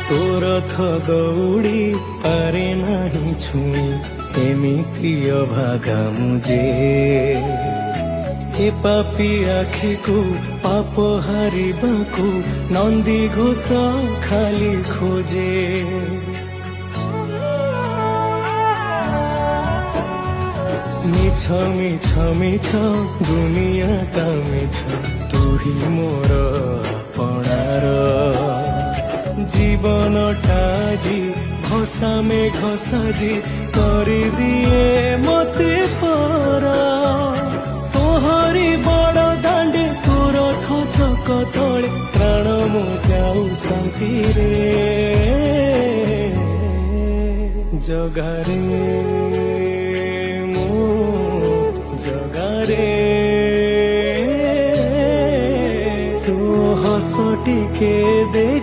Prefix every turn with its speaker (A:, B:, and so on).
A: तोर रथ दौड़ी पारे नहीं छुई एमिति अभागा मुझे ए पापी आखि को पाप हारिबाकू नंदी घोष खाली खोजे मिछ मिछ मिछ दुनिया ता मिछ तू ही मोर अपणार जीवनटा जी घसा में घसा जी कर दिए मते पर तोहरी बड़ दांडे तोर चक तले प्राण मो जाऊ शांति रे जगारे मो जगारे तू हस टिके दे